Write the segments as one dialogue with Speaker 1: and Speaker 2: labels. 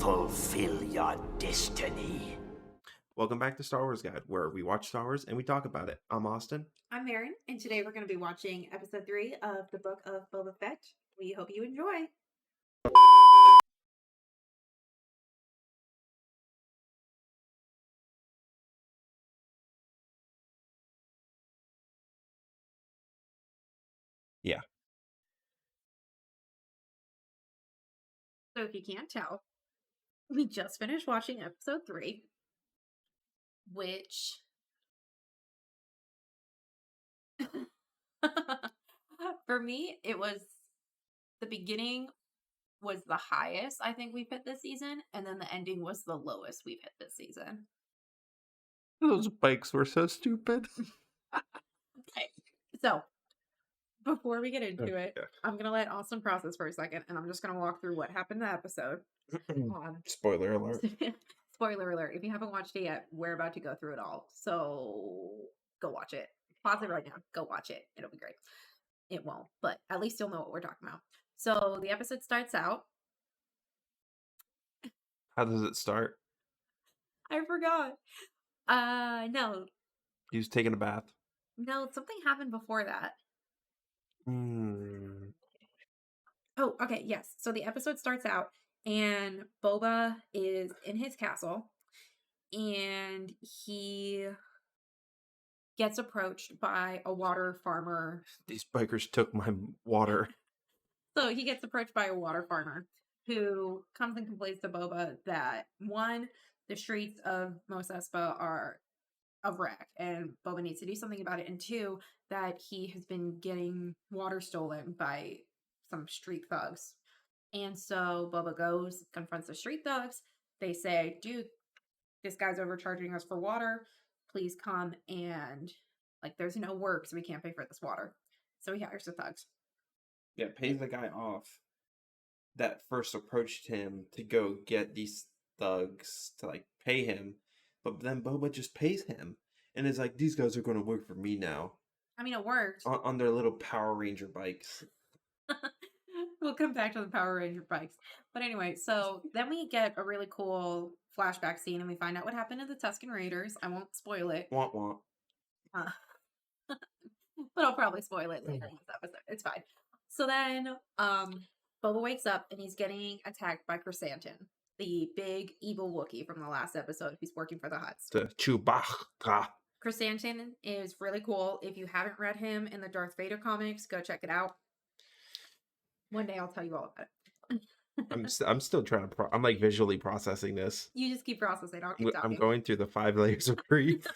Speaker 1: fulfill your destiny.
Speaker 2: Welcome back to Star Wars Guide, where we watch Star Wars and we talk about it. I'm Austin.
Speaker 3: I'm Marin, and today we're going to be watching episode 3 of the Book of Boba Fett. We hope you enjoy.
Speaker 2: Yeah.
Speaker 3: So if you can't tell, we just finished watching episode 3, which for me, it was the beginning was the highest I think we've hit this season, and then the ending was the lowest we've hit this season.
Speaker 2: Those bikes were so stupid.
Speaker 3: Okay, so before we get into it, I'm going to let Austin process for a second, and I'm just going to walk through what happened in the episode.
Speaker 2: Spoiler alert.
Speaker 3: Spoiler alert. If you haven't watched it yet, we're about to go through it all. So go watch it. Pause it right now. Go watch it. It'll be great. It won't, but at least you'll know what we're talking about. So the episode starts out.
Speaker 2: How does it start?
Speaker 3: I forgot. No.
Speaker 2: He was taking a bath.
Speaker 3: No, something happened before that. Oh, okay, yes. So the episode starts out, and Boba is in his castle, and he gets approached by a water farmer.
Speaker 2: These bikers took my water.
Speaker 3: So he gets approached by a water farmer who comes and complains to Boba that, one, the streets of Mos Espa are a wreck, and Boba needs to do something about it, and two, that he has been getting water stolen by some street thugs. And so Boba goes, confronts the street thugs. They say, dude, this guy's overcharging us for water. Please come and, like, there's no work, so we can't pay for this water. So he hires the thugs.
Speaker 2: Yeah, pays the guy off that first approached him to go get these thugs to, like, pay him. But then Boba just pays him. And is like, these guys are going to work for me now.
Speaker 3: I mean, it worked.
Speaker 2: On their little Power Ranger bikes.
Speaker 3: We'll come back to the Power Ranger bikes. But anyway, so then we get a really cool flashback scene, and we find out what happened to the Tusken Raiders. I won't spoil it.
Speaker 2: Womp womp.
Speaker 3: But I'll probably spoil it later in this episode. It's fine. So then, Boba wakes up, and he's getting attacked by Chrysanthemum, the big evil Wookiee from the last episode who's working for the Hutts.
Speaker 2: The Chewbacca.
Speaker 3: Chrysanthemum is really cool. If you haven't read him in the Darth Vader comics, go check it out. One day I'll tell you all about it.
Speaker 2: I'm still trying to I'm like visually processing this.
Speaker 3: You just keep processing. I'll keep talking.
Speaker 2: I'm going through the 5 layers of grief.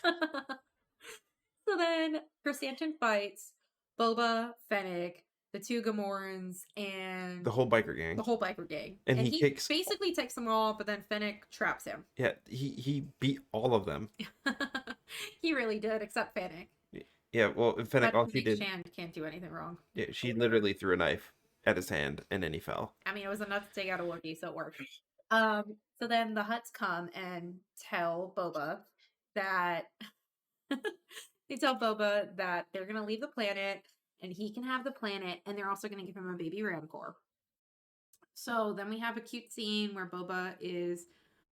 Speaker 3: So then Chrysanthemum fights Boba, Fennec, the 2 Gamorreans, and
Speaker 2: the whole biker gang.
Speaker 3: The whole biker gang.
Speaker 2: And he
Speaker 3: basically takes them all, but then Fennec traps him.
Speaker 2: Yeah, he beat all of them.
Speaker 3: He really did, except Fennec.
Speaker 2: Yeah, well, Fennec, all she did...
Speaker 3: Shand can't do anything wrong.
Speaker 2: Yeah, she literally threw a knife at his hand, and then he fell.
Speaker 3: I mean, it was enough to take out a Wookiee, so it worked. So then the Hutts come and tell Boba that... They tell Boba that they're going to leave the planet, and he can have the planet, and they're also going to give him a baby Rancor. So then we have a cute scene where Boba is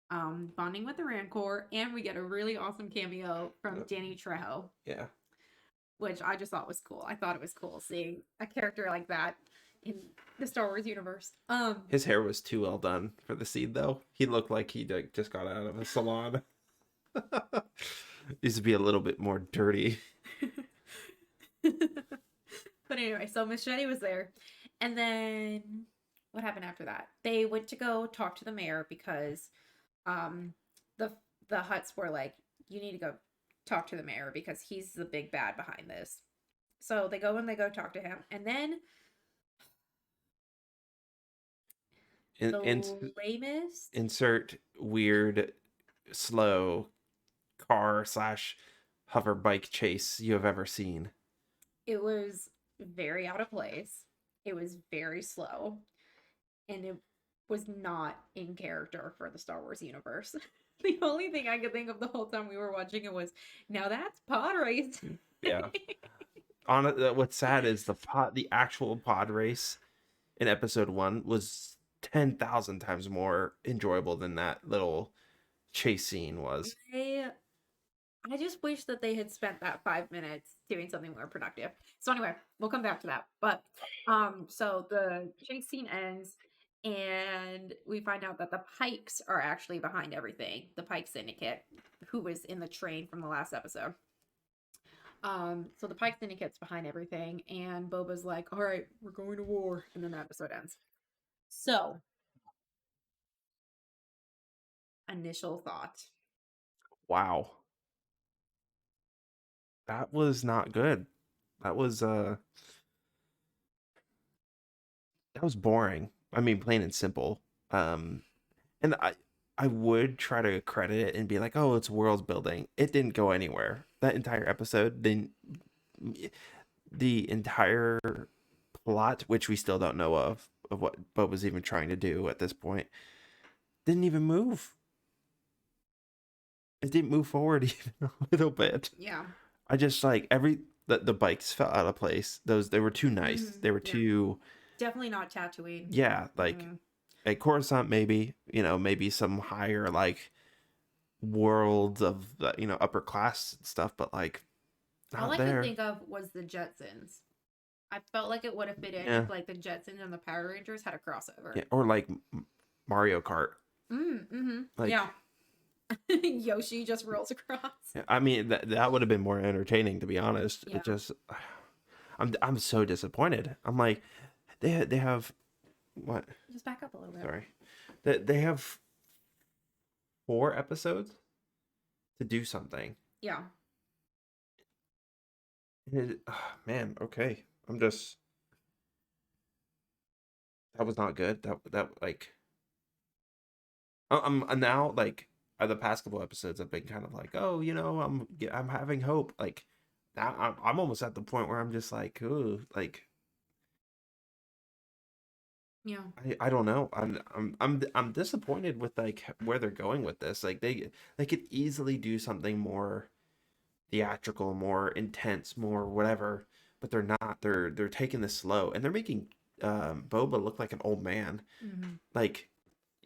Speaker 3: bonding with the Rancor, and we get a really awesome cameo from Danny Trejo.
Speaker 2: Yeah.
Speaker 3: Which I just thought was cool. I thought it was cool seeing a character like that in the Star Wars universe.
Speaker 2: His hair was too well done for the scene, though. He looked like he just got out of a salon. Used to be a little bit more dirty.
Speaker 3: But anyway, so Machete was there. And then what happened after that? They went to go talk to the mayor because the Hutts were like, you need to go talk to the mayor because he's the big bad behind this. So they go talk to him. And then the lamest
Speaker 2: insert weird slow car / hover bike chase you have ever seen.
Speaker 3: It was very out of place. It was very slow. And it was not in character for the Star Wars universe. The only thing I could think of the whole time we were watching it was, now that's pod race.
Speaker 2: Yeah. What's sad is the actual pod race in episode 1 was 10,000 times more enjoyable than that little chase scene was.
Speaker 3: I just wish that they had spent that 5 minutes doing something more productive. So anyway, we'll come back to that. But so the chase scene ends and we find out that the Pikes are actually behind everything. The Pike Syndicate, who was in the train from the last episode. So the Pike Syndicate's behind everything, and Boba's like, all right, we're going to war, and then the episode ends. So initial thought.
Speaker 2: Wow. That was not good. That was boring. I mean, plain and simple. And I would try to credit it and be like, "Oh, it's world building." It didn't go anywhere. That entire episode didn't. The entire plot, which we still don't know of what Bob was even trying to do at this point, didn't even move. It didn't move forward even a little bit.
Speaker 3: Yeah.
Speaker 2: I just like the bikes fell out of place. They were too nice. They were too
Speaker 3: definitely not Tatooine.
Speaker 2: Yeah, like at Coruscant maybe, maybe some higher like worlds of the, upper class stuff, but like not
Speaker 3: all I
Speaker 2: there.
Speaker 3: could think of was the Jetsons. I felt like it would have fit in if like the Jetsons and the Power Rangers had a crossover.
Speaker 2: Yeah, or like Mario Kart. Like,
Speaker 3: yeah. Yoshi just rolls across.
Speaker 2: I mean that would have been more entertaining, to be honest.
Speaker 3: Yeah.
Speaker 2: It just I'm so disappointed. I'm like they have what?
Speaker 3: Just back up a little bit.
Speaker 2: Sorry. They have 4 episodes to do something.
Speaker 3: Yeah.
Speaker 2: Man, okay. I'm just that was not good. That like I'm now like the past couple episodes I've been kind of like, oh, I'm having hope. Like now I'm almost at the point where I'm just like, ooh, like
Speaker 3: yeah.
Speaker 2: I don't know. I'm disappointed with like where they're going with this. Like they could easily do something more theatrical, more intense, more whatever, but they're not. They're taking this slow and they're making Boba look like an old man. Like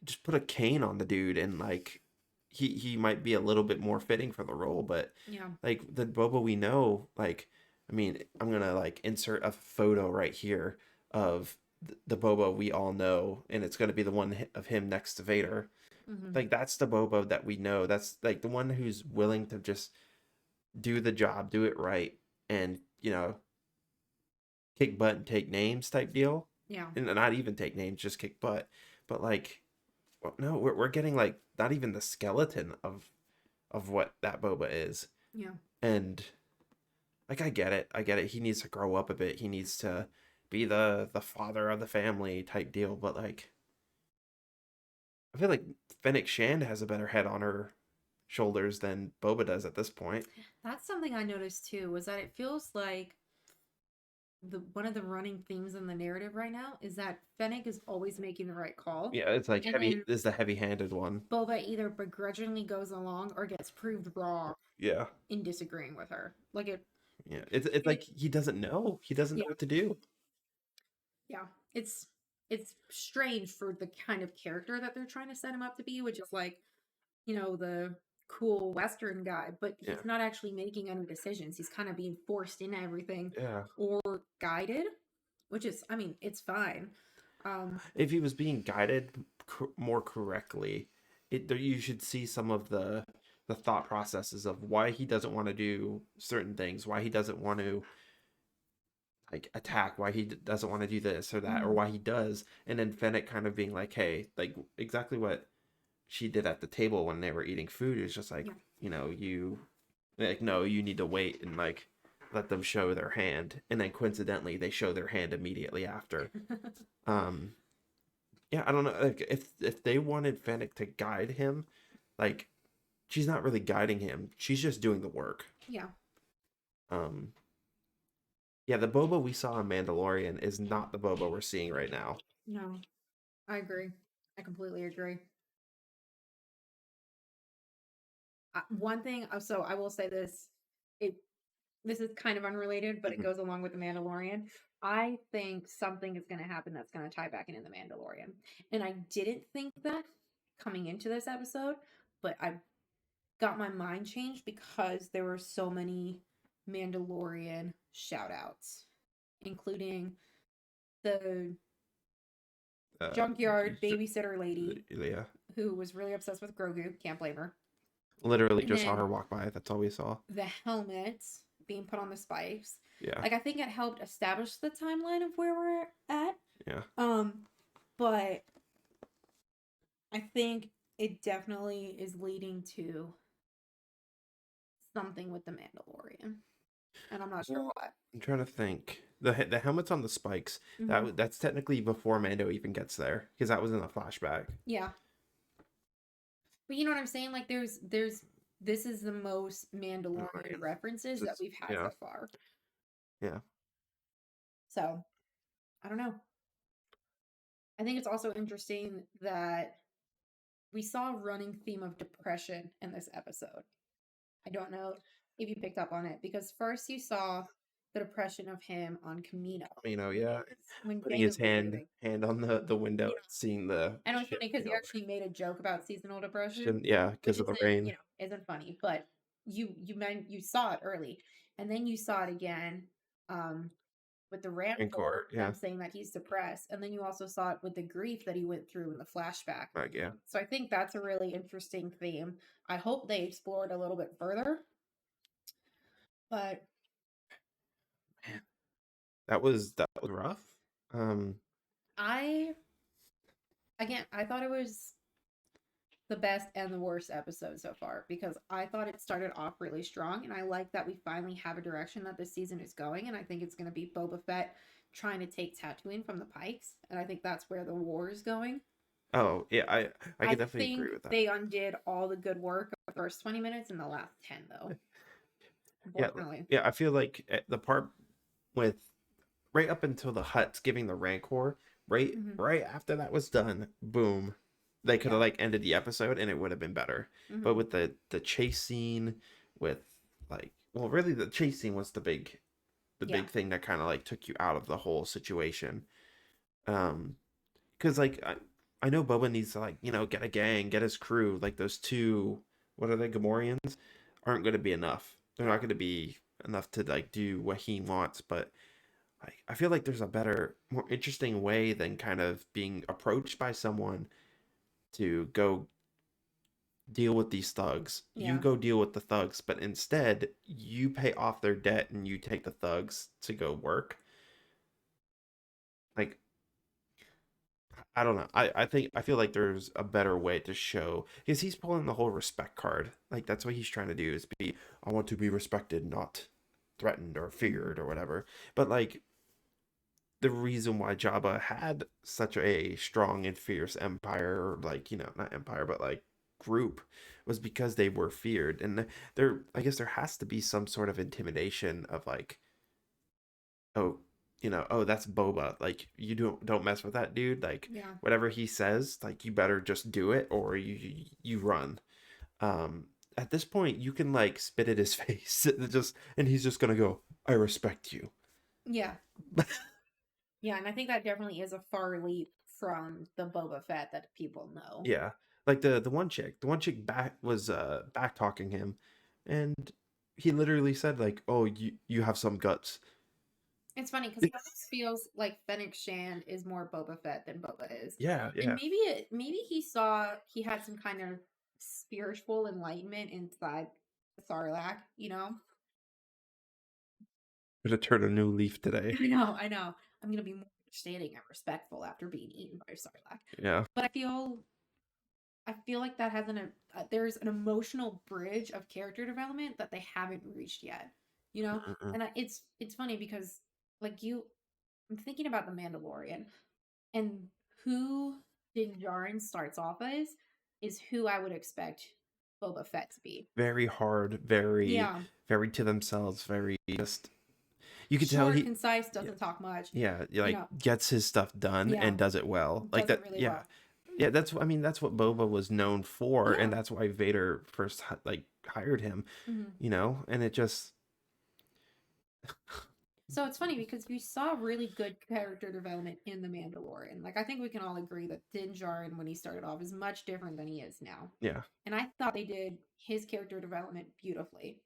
Speaker 2: just put a cane on the dude and like he might be a little bit more fitting for the role, but
Speaker 3: yeah,
Speaker 2: like the Boba we know, like I mean, I'm gonna like insert a photo right here of the Boba we all know, and it's gonna be the one of him next to Vader. Like that's the Boba that we know. That's like the one who's willing to just do the job, do it right, and kick butt and take names type deal.
Speaker 3: Yeah,
Speaker 2: and not even take names, just kick butt. But like, well, no, we're getting like not even the skeleton of what that Boba is.
Speaker 3: Yeah,
Speaker 2: and like I get it. He needs to grow up a bit. He needs to be the father of the family type deal. But like, I feel like Fennec Shand has a better head on her shoulders than Boba does at this point.
Speaker 3: that's something I noticed too. Was that it feels like one of the running themes in the narrative right now is that Fennec is always making the right call.
Speaker 2: Yeah, it's like heavy. This is the heavy-handed one.
Speaker 3: Boba either begrudgingly goes along or gets proved wrong.
Speaker 2: Yeah.
Speaker 3: In disagreeing with her, like it.
Speaker 2: Yeah, it's like he doesn't know. He doesn't know what to do.
Speaker 3: Yeah, it's strange for the kind of character that they're trying to set him up to be, which is like, the cool Western guy, but he's not actually making any decisions. He's kind of being forced into everything, or guided, which is, I mean, it's fine.
Speaker 2: If he was being guided more correctly, you should see some of the thought processes of why he doesn't want to do certain things, why he doesn't want to like attack, why he doesn't want to do this or that, or why he does, and then Fennec kind of being like, hey, like exactly what she did at the table when they were eating food is just like, you like, no, you need to wait and like let them show their hand, and then coincidentally they show their hand immediately after. Yeah, I don't know, like if they wanted Fennec to guide him, like she's not really guiding him, she's just doing the work.
Speaker 3: Yeah.
Speaker 2: Yeah, the Boba we saw in Mandalorian is not the Boba we're seeing right now.
Speaker 3: No, I agree. I completely agree. One thing, so I will say this, this is kind of unrelated, but it goes along with the Mandalorian. I think something is going to happen that's going to tie back into the Mandalorian. And I didn't think that coming into this episode, but I got my mind changed because there were so many Mandalorian shout outs, including the junkyard babysitter lady
Speaker 2: Yeah.
Speaker 3: who was really obsessed with Grogu. Can't blame her.
Speaker 2: Literally
Speaker 3: And
Speaker 2: just saw
Speaker 3: then
Speaker 2: her walk by. That's all we saw.
Speaker 3: the helmets being put on the spikes.
Speaker 2: Yeah.
Speaker 3: Like, I think it helped establish the timeline of where we're at.
Speaker 2: Yeah.
Speaker 3: But I think it definitely is leading to something with the Mandalorian, and I'm not sure what.
Speaker 2: I'm trying to think. The helmets on the spikes.
Speaker 3: Mhm.
Speaker 2: That's technically before Mando even gets there, because that was in the flashback.
Speaker 3: Yeah, but you know what I'm saying? Like, there's this is the most Mandalorian references that we've had so far.
Speaker 2: Yeah.
Speaker 3: So, I don't know. I think it's also interesting that we saw a running theme of depression in this episode. I don't know if you picked up on it, because first you saw the depression of him on Camino.
Speaker 2: Yeah.
Speaker 3: When
Speaker 2: Putting
Speaker 3: Django
Speaker 2: his
Speaker 3: was leaving.
Speaker 2: hand on the window,
Speaker 3: Yeah.
Speaker 2: and seeing the.
Speaker 3: I know it's
Speaker 2: ship
Speaker 3: funny because
Speaker 2: go
Speaker 3: you
Speaker 2: over.
Speaker 3: actually made a joke about seasonal depression,
Speaker 2: Yeah,
Speaker 3: which
Speaker 2: because of the
Speaker 3: isn't,
Speaker 2: rain.
Speaker 3: isn't funny, but you saw it early, and then you saw it again with the Rancor,
Speaker 2: Yeah.
Speaker 3: them saying that he's depressed, and then you also saw it with the grief that he went through in the flashback.
Speaker 2: Yeah.
Speaker 3: So I think that's a really interesting theme. I hope they explore it a little bit further. But
Speaker 2: Man, that was rough.
Speaker 3: I thought it was the best and the worst episode so far, because I thought it started off really strong, and I like that we finally have a direction that this season is going, and I think it's going to be Boba Fett trying to take Tatooine from the Pikes, and I think that's where the war is going.
Speaker 2: Oh yeah, I can definitely agree with that.
Speaker 3: They undid all the good work of the first 20 minutes and the last 10 though.
Speaker 2: Yeah, I feel like the part with right up until the Hutts giving the Rancor, right after that was done, boom, they could have like ended the episode and it would have been better. But with the chase scene, with really the chase scene was the big thing that kind of like took you out of the whole situation. Because like I know Boba needs to like get a gang, get his crew. Like those two, what are they, Gamorreans, aren't going to be enough. They're not going to be enough to like do what he wants. But I feel like there's a better, more interesting way than kind of being approached by someone to go deal with these thugs. You go deal with the thugs, but instead you pay off their debt and you take the thugs to go work. Like, I don't know. I feel like there's a better way to show, because he's pulling the whole respect card. Like that's what he's trying to do, is I want to be respected, not threatened or feared or whatever. But like the reason why Jabba had such a strong and fierce empire, or like, not empire, but like group, was because they were feared. And I guess there has to be some sort of intimidation of like, oh, that's Boba. Like you don't mess with that dude. Like whatever he says, like you better just do it or you run. At this point, you can like spit at his face, and he's just gonna go, "I respect you."
Speaker 3: Yeah. Yeah, and I think that definitely is a far leap from the Boba Fett that people know.
Speaker 2: Yeah, like the one chick was back talking him, and he literally said like, "Oh, you have some guts."
Speaker 3: It's funny because it almost feels like Fennec Shand is more Boba Fett than Boba is.
Speaker 2: Yeah.
Speaker 3: And maybe he had some kind of spiritual enlightenment inside Sarlacc,
Speaker 2: To turn a new leaf today.
Speaker 3: I know. I'm gonna be more understanding and respectful after being eaten by Sarlacc.
Speaker 2: Yeah.
Speaker 3: But I feel like that has there's an emotional bridge of character development that they haven't reached yet. And it's funny because I'm thinking about the Mandalorian, and who Din Djarin starts off as is who I would expect Boba Fett to be.
Speaker 2: Very hard, very to themselves, very just. You can tell he
Speaker 3: concise, doesn't talk much.
Speaker 2: Yeah, gets his stuff done and does it well. Like that. Really well. Yeah, that's what Boba was known for, and that's why Vader first hired him. And it just
Speaker 3: So it's funny because we saw really good character development in The Mandalorian. Like, I think we can all agree that Din Djarin, when he started off, is much different than he is now.
Speaker 2: Yeah.
Speaker 3: And I thought they did his character development beautifully.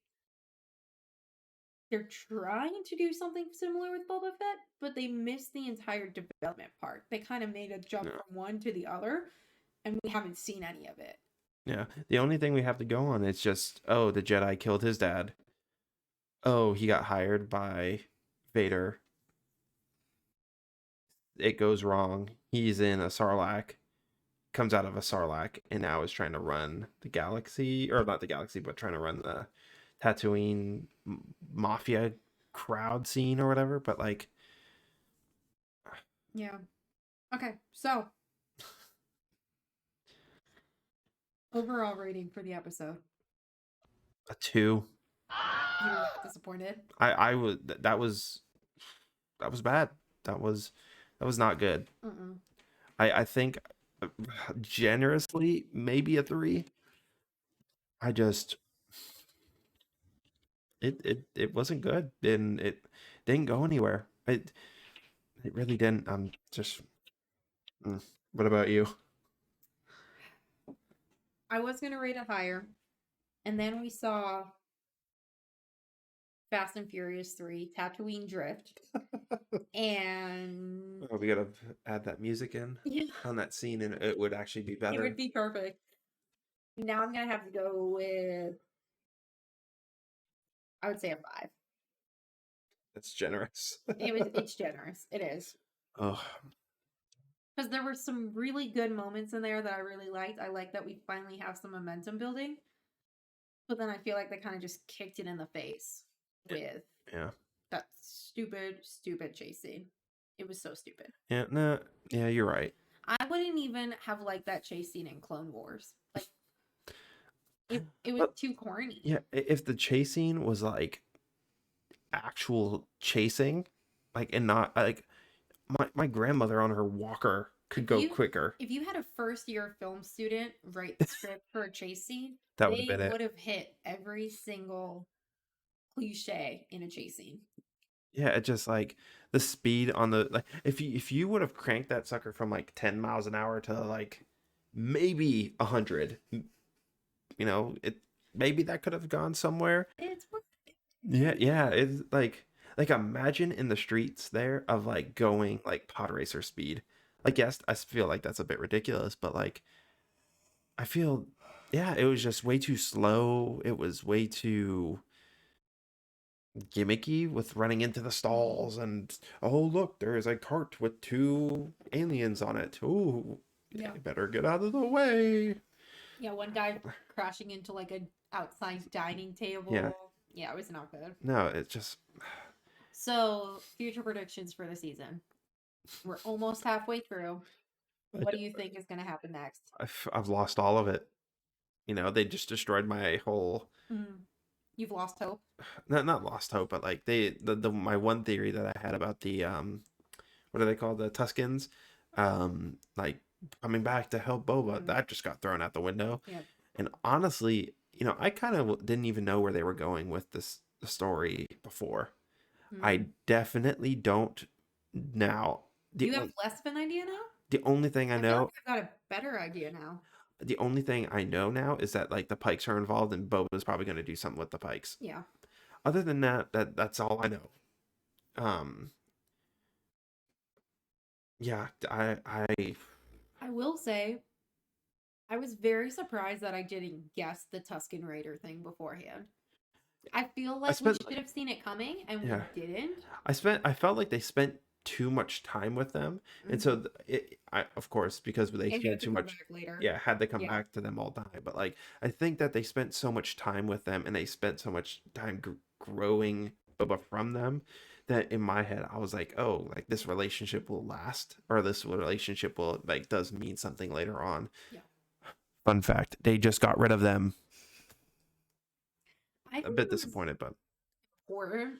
Speaker 3: They're trying to do something similar with Boba Fett, but they missed the entire development part. They kind of made a jump
Speaker 2: Yeah.
Speaker 3: from one to the other, and we haven't seen any of it.
Speaker 2: Yeah. The only thing we have to go on is just, oh, the Jedi killed his dad. Oh, he got hired by Vader. It goes wrong. He's in a Sarlacc, comes out of a Sarlacc, and now is trying to run the galaxy, or not the galaxy, but trying to run the Tatooine mafia crowd scene or whatever. But like,
Speaker 3: Yeah. Okay, so overall rating for the episode.
Speaker 2: a 2.
Speaker 3: You were that disappointed?
Speaker 2: I was that was bad. That was not good.
Speaker 3: Mm-mm.
Speaker 2: I think generously maybe a 3. I just it wasn't good, and it didn't go anywhere. It really didn't. I'm just. What about you?
Speaker 3: I was going to rate it higher. And then we saw Fast and Furious 3, Tatooine Drift. And
Speaker 2: Oh, we gotta add that music in
Speaker 3: yeah,
Speaker 2: on that scene, and it would actually be
Speaker 3: it
Speaker 2: better.
Speaker 3: would be perfect. Now I'm going to have to go with, I would say, a 5.
Speaker 2: That's generous.
Speaker 3: It's generous. It is.
Speaker 2: Oh,
Speaker 3: Because there were some really good moments in there that I really liked. I like that we finally have some momentum building. But then I feel like they kind of just kicked it in the face with
Speaker 2: yeah.
Speaker 3: that stupid, stupid chase scene. It was so stupid.
Speaker 2: Yeah, no, yeah, you're right.
Speaker 3: I wouldn't even have liked that chase scene in Clone Wars. Like, it was
Speaker 2: But-
Speaker 3: too corny.
Speaker 2: Yeah, if the chasing was like actual chasing, like, and not like my grandmother on her walker could go quicker.
Speaker 3: If you had a first year film student write the script for a chase scene,
Speaker 2: That would have been
Speaker 3: they
Speaker 2: it.
Speaker 3: would have hit every single cliche in a chase scene.
Speaker 2: Yeah, it just like the speed on the like if you would have cranked that sucker from like 10 miles an hour to like maybe 100, you know, it maybe that could have gone somewhere.
Speaker 3: It's
Speaker 2: Yeah, it's like imagine in the streets there of like going like pod racer speed. Like yes, I feel like that's a bit ridiculous, but like I feel yeah, it was just way too slow. It was way too gimmicky with running into the stalls and oh look, there is a cart with 2 aliens on it. Ooh,
Speaker 3: Yeah.
Speaker 2: you better get out of the way.
Speaker 3: Yeah, one guy crashing into like a outside dining table. Yeah, it was not good.
Speaker 2: No, it's just
Speaker 3: So, future predictions for the season. We're almost halfway through. What do you think is going to happen next?
Speaker 2: I've lost all of it. You know, they just destroyed my whole
Speaker 3: You've lost hope.
Speaker 2: not lost hope, but like the my one theory that I had about the what are they called, the Tuskens, like coming back to help Boba, that just got thrown out the window.
Speaker 3: Yeah.
Speaker 2: And honestly, you know, I kind of didn't even know where they were going with the story before. I definitely don't now.
Speaker 3: You have less of an idea now?
Speaker 2: The only thing I know,
Speaker 3: I've got a better idea now.
Speaker 2: the only thing I know now is that like the Pikes are involved, and Boba's probably going to do something with the Pikes.
Speaker 3: Yeah.
Speaker 2: Other than that, that's all I know. Yeah,
Speaker 3: I will say, I was very surprised that I didn't guess the Tusken Raider thing beforehand. I feel like we should have seen it coming, and we didn't.
Speaker 2: I felt like they spent too much time with them, and so of course, because they spent too much
Speaker 3: later.
Speaker 2: Yeah, had to come back to them all die. But like I think that they spent so much time with them, and they spent so much time growing Boba from them, that in my head I was like, oh, like this relationship will last, or this relationship will like does mean something later on.
Speaker 3: Yeah.
Speaker 2: Fun fact, they just got rid of them.
Speaker 3: A
Speaker 2: bit disappointed, but
Speaker 3: important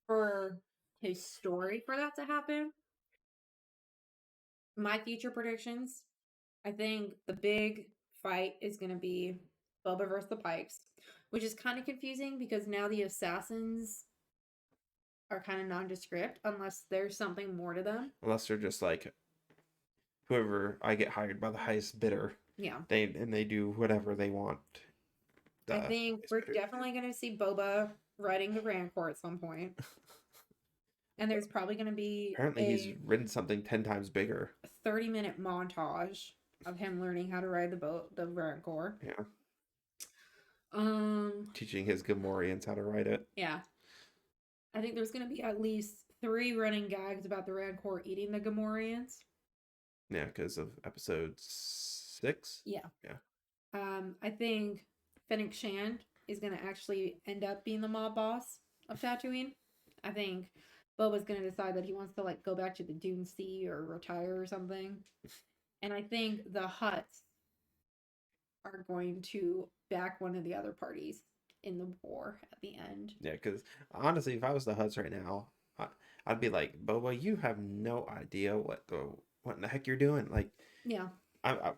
Speaker 3: for his story for that to happen. My future predictions, I think the big fight is going to be Boba versus the Pikes, which is kind of confusing because now the assassins are kind of nondescript unless there's something more to them.
Speaker 2: Unless they're just like, whoever I get hired by the highest bidder,
Speaker 3: Yeah.
Speaker 2: they do whatever they want.
Speaker 3: I think we're definitely going to see Boba riding the Rancor at some point. And there's probably going to be
Speaker 2: Apparently he's ridden something 10 times bigger.
Speaker 3: A 30-minute montage of him learning how to ride the Rancor.
Speaker 2: Yeah.
Speaker 3: Um,
Speaker 2: Teaching his Gamorreans how to ride it.
Speaker 3: Yeah. I think there's going to be at least 3 running gags about the Rancor eating the Gamorreans.
Speaker 2: Yeah, because of episode 6.
Speaker 3: Yeah.
Speaker 2: Yeah.
Speaker 3: I think Fennec Shand is going to actually end up being the mob boss of Tatooine. I think Boba's going to decide that he wants to like go back to the Dune Sea or retire or something. And I think the Hutts are going to back one of the other parties in the war at the end.
Speaker 2: Yeah, because honestly, if I was the Hutts right now, I'd be like, Boba, you have no idea what in the heck you're doing. Like,
Speaker 3: yeah,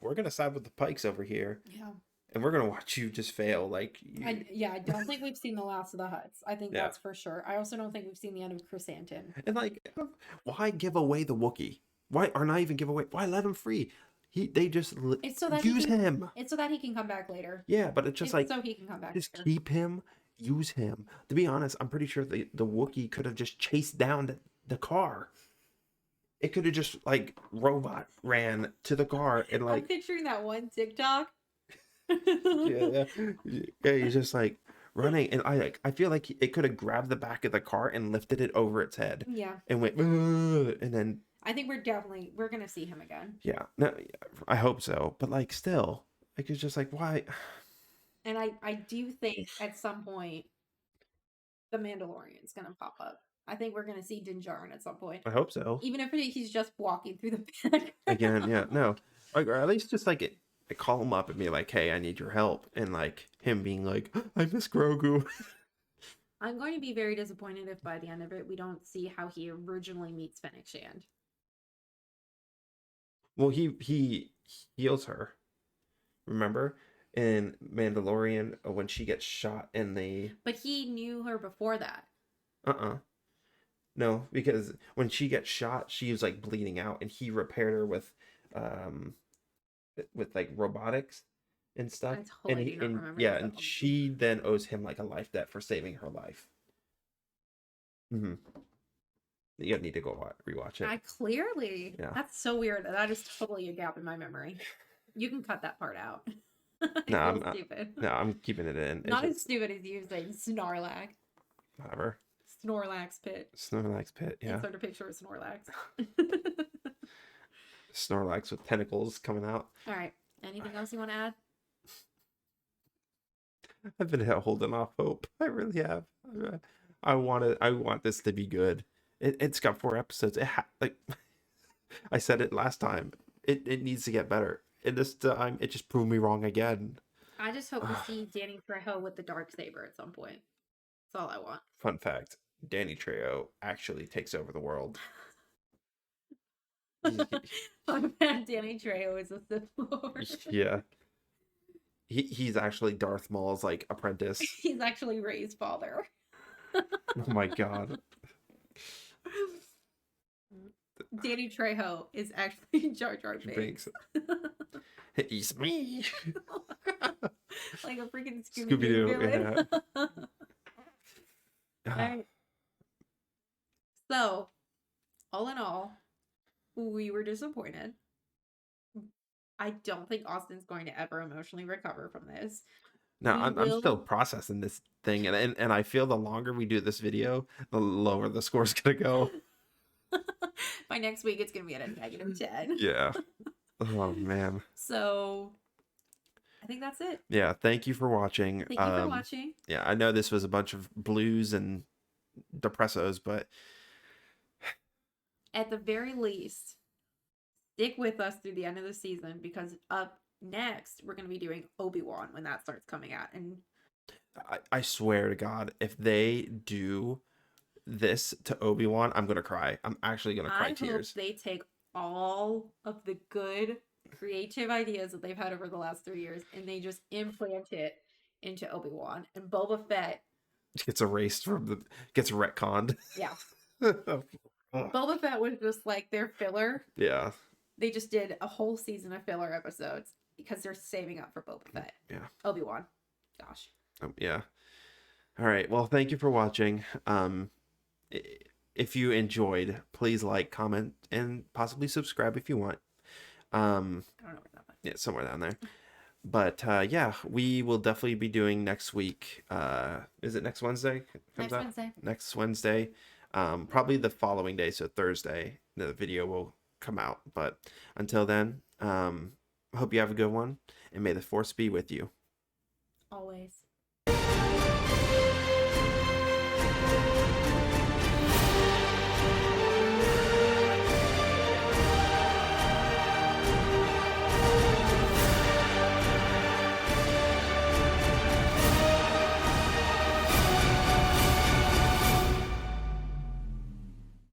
Speaker 2: we're gonna side with the Pikes over here.
Speaker 3: Yeah.
Speaker 2: And we're gonna watch you just fail. Like,
Speaker 3: I don't think we've seen the last of the Hutts. I think that's for sure. I also don't think we've seen the end of Chrysanthemum.
Speaker 2: And like, why give away the Wookiee? Why or not even give away? Why let him free? They just
Speaker 3: it's so that
Speaker 2: use him.
Speaker 3: It's so that he can come back later.
Speaker 2: Yeah, but it's just like
Speaker 3: so he can come back.
Speaker 2: Just
Speaker 3: later.
Speaker 2: keep him, use him. To be honest, I'm pretty sure the Wookiee could have just chased down the car. It could have just like robot ran to the car and like.
Speaker 3: I'm picturing that one TikTok.
Speaker 2: yeah, he's just like running, and I feel like it could have grabbed the back of the car and lifted it over its head.
Speaker 3: Yeah.
Speaker 2: And went, and then.
Speaker 3: I think we're gonna see him again.
Speaker 2: Yeah, no, I hope so. But like, still, like it's just like why.
Speaker 3: And I do think at some point, the Mandalorian's gonna pop up. I think we're gonna see Din Djarin at some point.
Speaker 2: I hope so.
Speaker 3: Even if he's just walking through the back.
Speaker 2: Again, yeah, no, or at least just like call him up and be like, "Hey, I need your help," and like him being like, "I miss Grogu."
Speaker 3: I'm going to be very disappointed if by the end of it we don't see how he originally meets Fennec Shand.
Speaker 2: Well, he heals her. Remember in Mandalorian when she gets shot in the.
Speaker 3: But he knew her before that.
Speaker 2: No, because when she gets shot, she was like bleeding out, and he repaired her with like robotics and stuff.
Speaker 3: I totally do not remember.
Speaker 2: Yeah, and she then owes him like a life debt for saving her life. Mm-hmm. You need to go rewatch it.
Speaker 3: Clearly.
Speaker 2: Yeah.
Speaker 3: That's so weird. That is totally a gap in my memory. You can cut that part out.
Speaker 2: No, I'm
Speaker 3: stupid.
Speaker 2: No, I'm keeping it in.
Speaker 3: Not as stupid as you saying Snorlax.
Speaker 2: Whatever.
Speaker 3: Snorlax pit.
Speaker 2: Snorlax pit, yeah.
Speaker 3: Insert a picture of Snorlax.
Speaker 2: Snorlax with tentacles coming out.
Speaker 3: All right. Anything else you want to add?
Speaker 2: I've been holding off hope. I really have. I want this to be good. It's got 4 episodes. Like I said it last time. It needs to get better. And this time, it just proved me wrong again.
Speaker 3: I just hope we see Danny Trejo with the Darksaber at some point. That's all I want.
Speaker 2: Fun fact: Danny Trejo actually takes over the world.
Speaker 3: Fun fact: Danny Trejo is a Sith Lord.
Speaker 2: Yeah. He's actually Darth Maul's like apprentice.
Speaker 3: He's actually Rey's father.
Speaker 2: Oh my god.
Speaker 3: Danny Trejo is actually Jar Jar Binks.
Speaker 2: It's me.
Speaker 3: Like a freaking
Speaker 2: Scooby-Doo. Yeah.
Speaker 3: Right. So, all in all, we were disappointed. I don't think Austin's going to ever emotionally recover from this.
Speaker 2: No, I'm still processing this thing, and I feel the longer we do this video, the lower the score's gonna go.
Speaker 3: By next week, it's gonna be at a -10.
Speaker 2: Yeah. Oh man.
Speaker 3: So, I think that's it.
Speaker 2: Yeah. Thank you for watching.
Speaker 3: Thank you for watching.
Speaker 2: Yeah, I know this was a bunch of blues and depressos, but
Speaker 3: at the very least, stick with us through the end of the season, because up next we're going to be doing Obi-Wan when that starts coming out. And
Speaker 2: I swear to God, if they do this to Obi-Wan, I'm gonna cry. I'm actually gonna cry tears.
Speaker 3: I hope they take all of the good creative ideas that they've had over the last 3 years and they just implant it into Obi-Wan, and Boba Fett
Speaker 2: gets erased from the gets retconned.
Speaker 3: Yeah.
Speaker 2: Ugh.
Speaker 3: Boba Fett was just like their filler.
Speaker 2: Yeah.
Speaker 3: They just did a whole season of filler episodes because they're saving up for Boba Fett.
Speaker 2: Yeah.
Speaker 3: Obi-Wan. Gosh.
Speaker 2: Yeah. All right. Well, thank you for watching. If you enjoyed, please like, comment, and possibly subscribe if you want.
Speaker 3: I don't know where that went.
Speaker 2: Yeah, somewhere down there. But yeah, we will definitely be doing next week. Is it next Wednesday?
Speaker 3: Next Wednesday.
Speaker 2: Next Wednesday. Probably the following day, so Thursday, the video will come out. But until then, hope you have a good one, and may the force be with you.
Speaker 3: Always.